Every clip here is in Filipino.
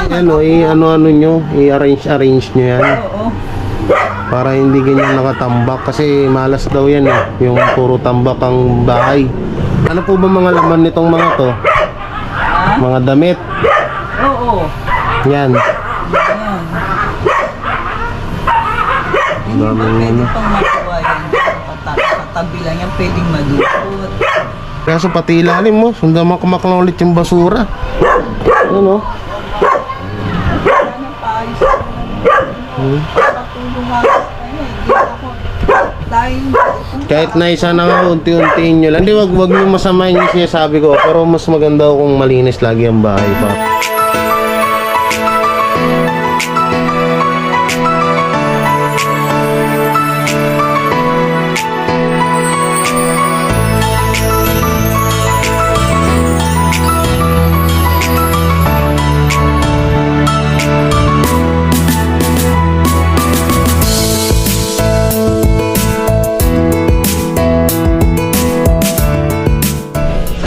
ano, ano-ano nyo, i-arrange nyo yan. Oo. Para hindi ganyan nakatambak. Kasi malas daw yan eh, yung puro tambak ang bahay. Ano po ba mga laman nitong mga to? Mga damit. Oo. Yan. Ayan. Hindi ba Daming pwede ano. pang makuha yan? Katabi lang yan, pwedeng madukot. Kaya sa pati ilalim mo, sundan makamak na ulit yung basura. Ano? Ano pa ayos? Patulong nga sa kanya, hindi ako. Dahil Kahit na isa na nga, unti-untiin nyo lang. Hindi, wag nyo masamahin yung sinasabi ko. Pero mas maganda kung malinis lagi ang bahay pa.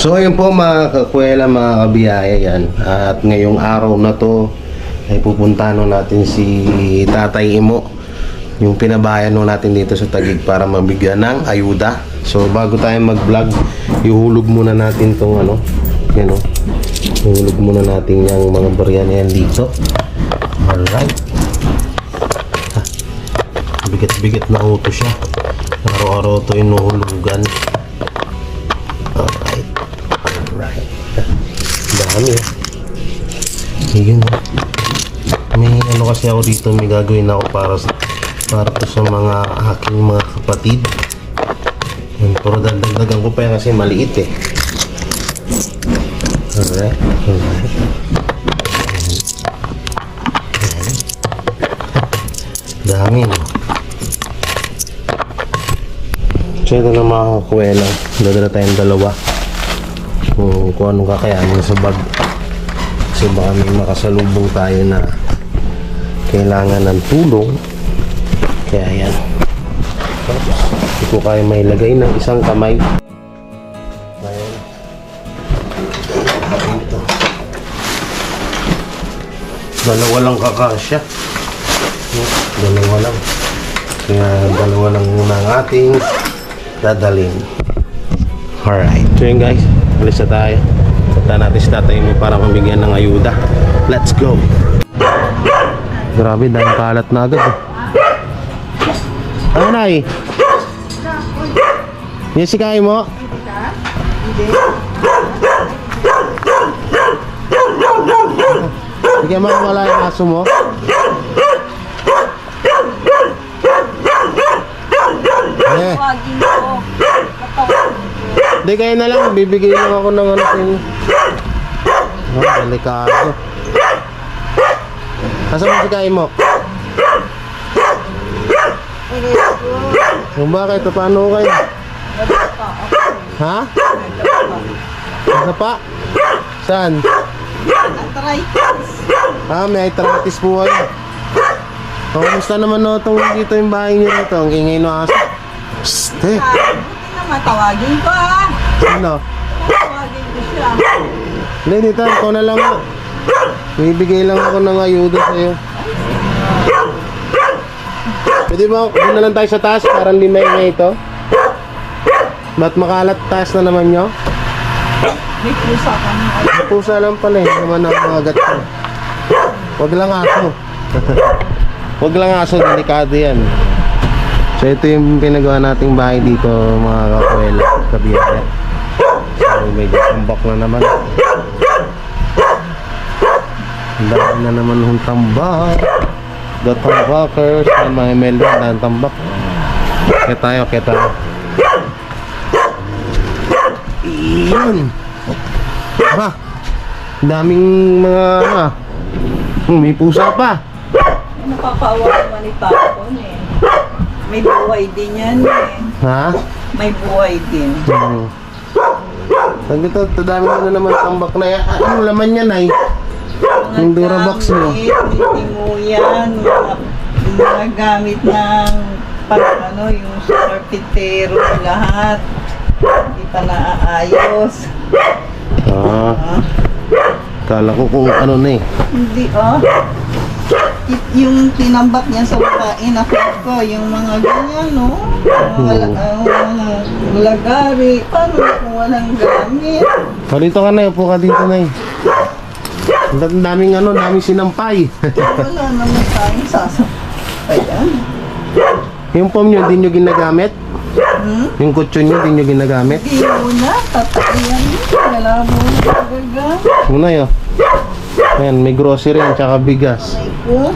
So ayun po mga kakwela, mga kabiyaya yan. At ngayong araw na to ay pupuntahan natin si Tatay Imo, yung pinabayan natin dito sa Taguig, para mabigyan ng ayuda. So bago tayo mag vlog, ihulog muna natin tong ano, yan o. Ihulog muna natin yung mga barya na yan dito. Alright. Bigat-bigat na auto siya. Araw-araw to inuhulugan. Dami eh. Yun oh. May ano kasi ako dito, may gagawin ako para to sa mga aking mga kapatid. Yun, pero dagdagan ko pa yan kasi maliit eh. Alright. Alright. Dami no. So ito na mga kakwela, dadala tayong dalawa. Kung anong kakayanin sa bag, kasi baka may makasalubong tayo na kailangan ng tulong. Kaya yan, hindi ko kaya may lagay ng isang kamay. Ayan. Ito. Dalawa lang kakasya. Dalawa lang. Kaya dalawa lang muna ang ating dadalhin. Alright, so yun guys, alis na tayo. Punta natin si Tatay Imo para mabigyan ng ayuda. Let's go. Grabe, dahil kalat na agad eh. Ano na eh? Jessica mo? Hindi ka makawala yung aso mo? Eh. Hindi, kayo na lang. Bibigay lang ako ng ano sa inyo. Oh, delikado. Asa mo si Kain mo? Kung bakit? Paano kayo? Ha? Asa pa? Saan? May arthritis po kayo. Kamusta naman no itong dito yung bahay niyo rito? Ang ingay no aso. Psst, eh. matawagin ko ha. Sino? Tawagin ko siya. Hindi, dito. Ikaw na lang. Bibigay lang ako ng ayuda sa'yo. Pwede ba, doon na lang tayo sa taas para hindi maingay ito? Ba't makalat taas na naman nyo? May pusa ka na. May pusa lang pala eh. Naman ang mga agat ko. Huwag lang aso. Huwag lang aso, delikado yan. So ito yung pinagawa nating bahay dito mga kakwela, kabiyaya. So medyo tambak na naman. Dahil na naman yung tambak. The tambakers na mga meldo na tambak. Kaya tayo. Iyon. Ba? Daming mga may pusa pa. Napapaawa naman ni Tapon eh. May buhay din yan eh. Ha? May buhay din. Sabi ito, dami na naman tambak na yan. Anong laman yan ay? Yung Durabox mo. May tinguyan, mga gamit ng ano, yung carpintero, lahat. Hindi pa naaayos. Kala ko kung ano na eh. Hindi yung tinambak niya sa pagkain ko, yung mga ganyan, no? Mga lagari. Paano kung walang gamit? Dito ka na, upo ka dito na eh. Ang daming daming sinampay. Wala naman tayong sasapayan. Yung pom nyo, hindi nyo ginagamit? Yung kutsyon nyo, hindi nyo ginagamit? Hindi muna, tatayan. Wala mo talaga. Muna yun. Ayan, may grocery yan, tsaka bigas. Ay ko.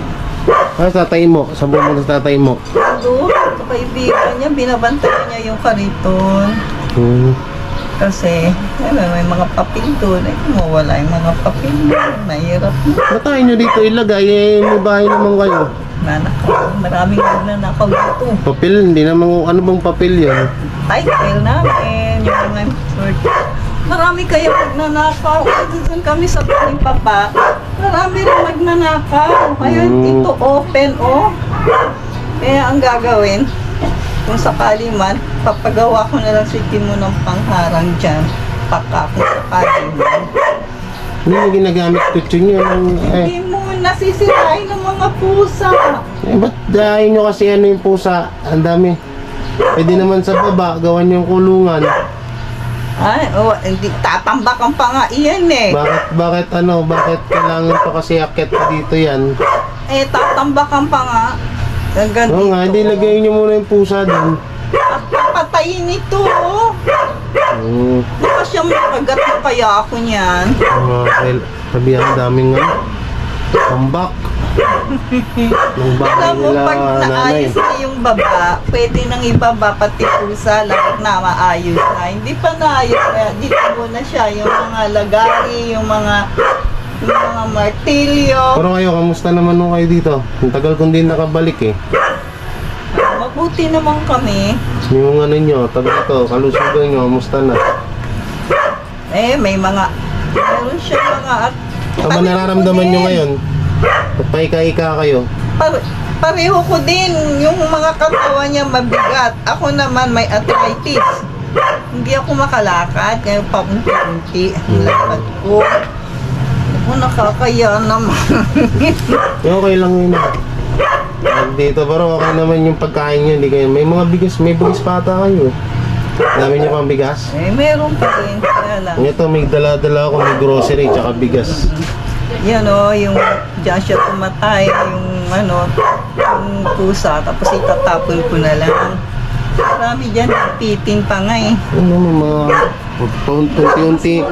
Tatay mo, sabihin mo sa tatay mo. Doon, sa kaibigan niya, binabantayan niya yung kariton. Kasi, may mga papel doon. Mawala yung mga papel doon. Mahirap na. Ba't tayo nyo dito ilagay? May bahay naman kayo. Nanakaw. Maraming nanakaw dito. Papel, hindi naman, ano bang papel yun? Title namin. Yung mga short. Marami kayo magnanakaw. Doon kami sa tuwing papa. Marami rin magnanakaw. Ngayon, ito open, Kaya ang gagawin, kung sakali man, papagawa ko na lang si Timo ng pangharang dyan. Paka kung sakali man. Hindi mo ginagamit kutsyon nyo. Hindi mo nasisirain ng mga pusa. Ba't dahil nyo kasi yung pusa? Ang dami. Pwede naman sa baba, gawan yung kulungan. Ay, hindi tatambakan pa nga iyan eh. Bakit kailangan pa kasi akit pa dito yan? Tatambakan pa nga. Hanggang Oo nga, hindi lagay nyo muna yung pusa doon. At papatayin ito, Baka siya makagat na kaya ako niyan. Sabi ang daming tambak. Nung bahay Alam mo, nila pag nanay. naayos na yung baba, pwede nang ibaba pati pusa, lahat na maayos na. Hindi pa naayos, kaya dito muna siya, yung mga lagari, yung mga martilyo. Pero kayo, kamusta naman nung kayo dito? Ang tagal kong din nakabalik eh. Mabuti naman kami. Yung nyo, tagal ito, kalusugan nyo, kamusta na? Meron siya mga Ano ba nararamdaman nyo ngayon? Ba't paika-ika kayo? Pareho ko din, yung mga katawan niya mabigat. Ako naman may arthritis. Hindi ako makalakad, kaya paunti-unti ang lakad ko. Ako nakakaya naman. Okay lang yun. Dito pero okay naman yung pagkain nyo. Hindi kayo, may bigas pa ata kayo. Dami nyo pang bigas? Meron pa rin, kaya lang. Ito, may dala-dala ako, may grocery, tsaka bigas. Yan yung diyan siya tumatay, yung pusa, tapos itatapon ko na lang. Marami dyan, pitin pa nga eh. Ano, mga unti-unti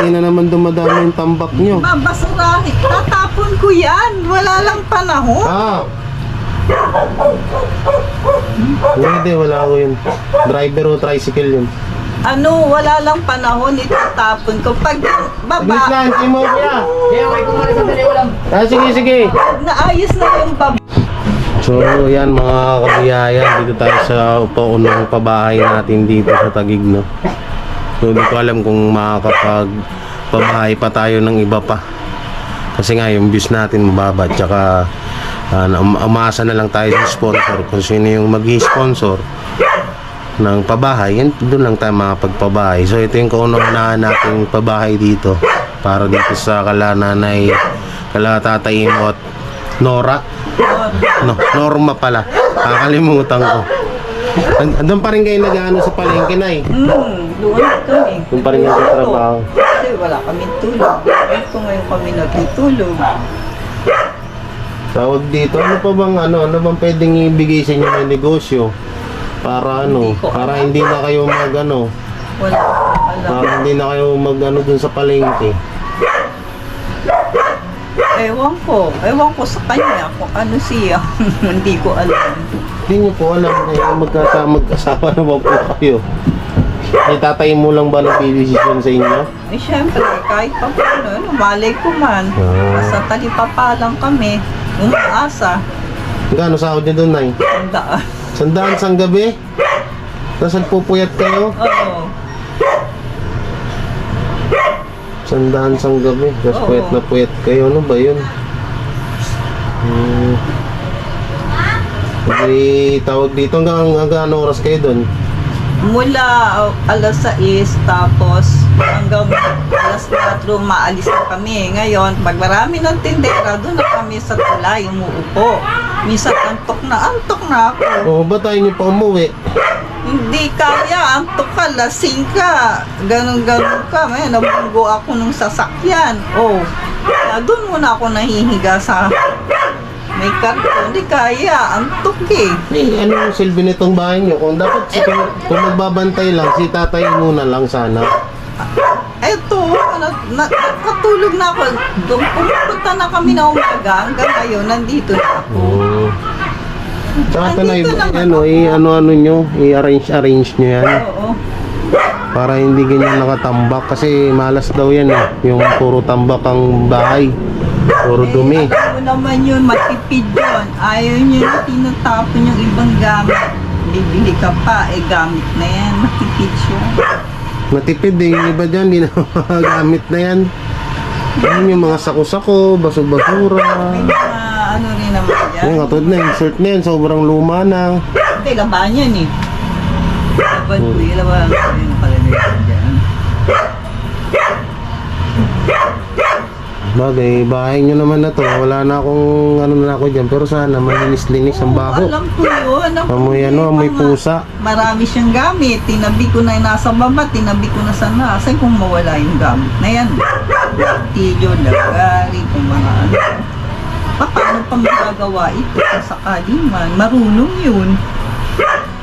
na naman dumadami yung tambak nyo. Babasurahin, tatapon ko yan, wala lang panahon. Hindi, wala ko yun. Driver o tricycle yun. Wala lang panahon, itatapon ko. Pag baba, Lang, Timo, kuya. Sige. naayos na yung baba. So, yan mga kabiyayan. Dito tayo sa unang pabahay natin dito sa Taguig, no? So, hindi ko alam kung makakapag-pabahay pa tayo ng iba pa. Kasi nga, yung views natin mababa. Tsaka, umasa na lang tayo sa sponsor. Kung sino yung mag-sponsor ng pabahay, yan, doon lang tayo makapagpabahay. So, ito yung kauna-unahan nating pabahay dito. Para dito sa kala Tatay Imo at Nora. Norma pala. Kakalimutan ko. Andun pa rin kayo nag-ano sa palengke na eh. Doon kami. Doon pa rin kayo sa trabaho. Kasi wala kami tulog. Ito ngayon kami nagtutulog. Tawag dito, ano bang pwedeng ibigay sa inyo ng negosyo? Para para hindi na kayo Wala akong alam. para hindi na kayo dun sa palengke. Ewan ko sa kanya kung ano siya. Hindi ko alam. Hindi nyo po alam na mag-asawa na ba po kayo? May tatay mo lang ba nag-decision sa inyo? Siyempre, kahit pa paano, malay ko man. Sa talipapa lang kami. Umaasa. Gano'n sahod niyo doon, Nay? Tandaan. 100 sang gabi? Tapos nagpupuyat kayo? Oo. 100 sang gabi. Tapos Oo. puyat na puyat kayo. Ano ba yun? May tawag dito hanggang ano oras kayo doon? Mula alas 6 tapos hanggang alas 4 maalis na kami. Ngayon, pag marami ng tindera, doon na kami sa tulay, umuupo. Minsan antok na ako. O, ba tayo niyo pa umuwi? Hindi kaya, antok ka, lasing ka. Ganon-ganon ka. May nabunggo ako ng sasakyan. Oh, kaya doon muna ako nahihiga sa may karton. Hindi kaya, antok eh. Eh, ano yung silbi nitong bahay niyo? Kung dapat, kung magbabantay lang, si tatay muna lang sana. Eto, nakatulog na ako. Doon, pumunta na kami na umaga. Hanggang ngayon, nandito na ako. Oo. Tsaka Andito naman ano, ano nyo, i-arrange nyo yan. Oo. Para hindi ganyan nakatambak. Kasi malas daw yan eh. Yung puro tambak ang bahay. Puro dumi. Alam mo naman yun, matipid yun. Ayaw nyo na tinatapon yung ibang gamit. Bibili ka pa, gamit na yan. Matipid siya. Matipid eh. Yung iba dyan, hindi na magamit na yan. Yan yung mga sako-sako, baso-basura. May mga ano rin naman yan. Yung katod na, yung shirt na yan, sobrang luma na. Hindi, laban yan eh. Laban ko, laban ko yung kalagay dyan. Bagay, bahay nyo naman na to. Wala na akong ano na ako dyan. Pero sana malinis-linis ang baho. Alam ko yun. Amoy ano, amoy pusa. Marami siyang gamit. Tinabi ko na yung nasa baba, tinabi ko na sa nasa. Kung mawala yung gamit na yan. Tiyo, lagari, kung mga ano. Paano pa magagawa ito sa sakaliman? Marunong yun.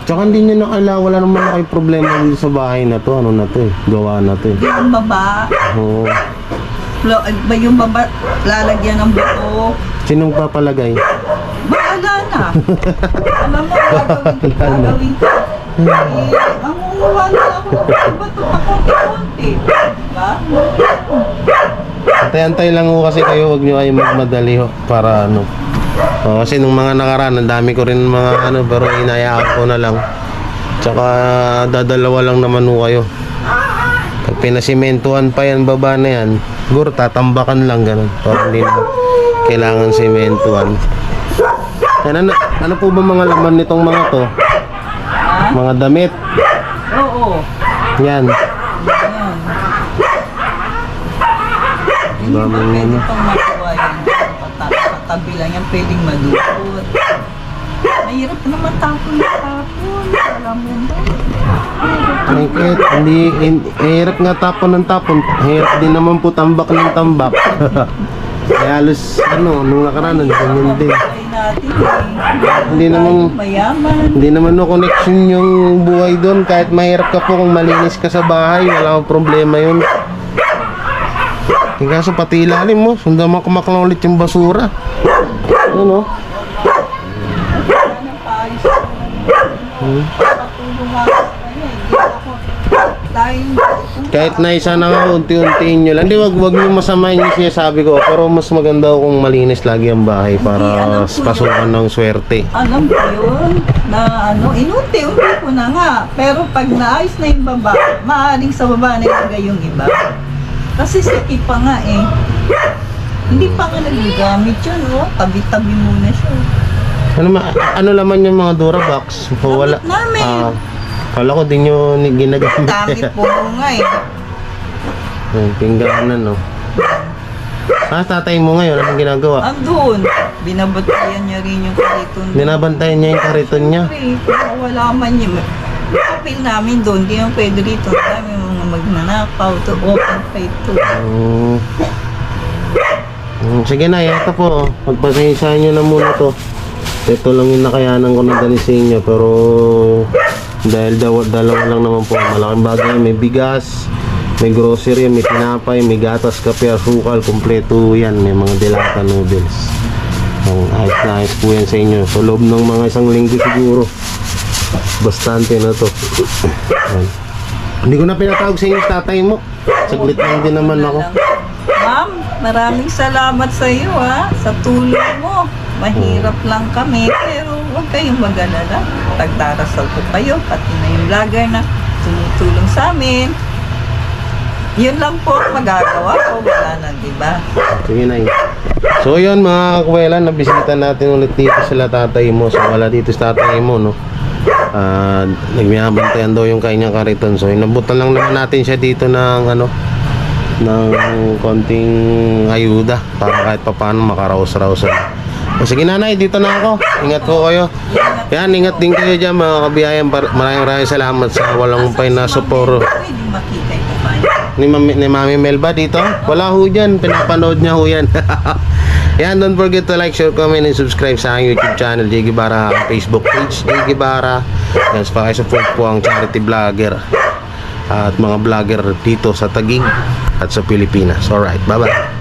Tsaka hindi nyo nakala, wala naman na kayo problema dito sa bahay na to. Ano na to eh, gawa na to eh. Yung baba, Oo. ba yung baba, lalagyan ng buto. Sinong papalagay? Bahala na. Alam mo, gagawin ko. Ang umuha na ako ng bato pa konti-konti. Diba? Antay-antay lang ho kasi kayo, wag nyo kayo magmadali ho. Para ano. Kasi nung mga nakaraan, ang dami ko rin mga ano, pero inayaan ko na lang. Tsaka dadalawa lang naman ho kayo. Pag pinasimentuhan pa yan, baba na yan, siguro tatambakan lang ganun. Para hindi na kailangan simentuhan. Yan, ano po ba mga laman nitong mga to? Mga damit. Oo. Yan. Ayan. Hindi ba Dami pwede ano. pang magawa yan? Patabi lang yan, pwedeng malukot. Mahirap na matapon. Alam mo ba? Ay, kahit hirap nga tapon ng tapon. Hirap din naman po tambak ng tambak. Kaya halos, ano, nung nakaraan, ganyan din. Ay natin eh. Hindi naman, Mayaman. hindi naman no connection yung buhay doon. Kahit mahirap ka po kung malinis ka sa bahay, wala akong problema yun. Kaso pati ilalim mo, sundan mo kumaklang ulit yung basura. Ano? Sana paayos ko. Patulong nga ako sa kanya. Hindi ako. Dahil Kahit na isa na nga, unti-untiin nyo lang. Hindi, wag nyo masamahin yung sinasabi ko. Pero mas maganda kung malinis lagi ang bahay para pasukan ng swerte. alam ko yun na ano, inunti-unti ko na nga. Pero pag naayos na yung baba, maaaring sa baba na ilagay yung iba. Kasi sikip pa nga eh. Hindi pa nga nagagamit yun, oh. Tabi-tabi muna siya. Ano laman yung mga Durabox? O wala? Gamit namin. Kala ko din nyo ginagamit. Dami po nga eh. Yung pingganan, no? Tatay mo ngayon, anong ginagawa? Andun, binabatayan niya rin yung kariton. Binabantayan niya yung kariton niya. Siyempre, wala man yun. Kapil namin doon, di yung pwede rito. Dami mga magnanakaw to, open fight to. Sige na, ito po. Pagpasensyaan nyo na muna to. Ito lang yung nakayanan ko na dali sa inyo. Pero dahil dalawa lang naman po, malaking bagay. May bigas, may grocery, may tinapay, may gatas, kape, asukal, kumpleto yan. May mga delata noodles. Ayos na ayos po yan sa inyo. So loob ng mga isang linggo siguro, bastante na to. Hindi ko na pinatawag sa inyo tatay mo. Saglit lang din naman ako. Ma'am, maraming salamat sa iyo ha, sa tulong mo. Mahirap lang kami, pero huwag kayong mag-alala. Pagdarasal ko kayo, pati na yung vlogger na tumutulong sa amin. Yun lang po ang magagawa ko, wala nang iba. Sige na yun. So yun mga kakwela, nabisita natin ulit dito sila tatay mo. So wala dito sa tatay mo, no? Nagmiyabantayan daw yung kanyang kariton. So inabutan lang naman natin siya dito ng ng konting ayuda para kahit papaano makaraos-raosan. O sige nanay, dito na ako. Ingat po kayo. Yan, ingat din kayo dyan mga kabiyayan. Maraming salamat sa walang pay na support. Pwede makita ito ba? Ni Mami Mel ba dito? Wala ho dyan, pinapanood niya ho yan. Yan, don't forget to like, share, comment, and subscribe sa aking YouTube channel, J. Guevara, Facebook page, J. Guevara. Yan, support po ang charity vlogger at mga vlogger dito sa Taguig at sa Pilipinas. Alright, bye-bye.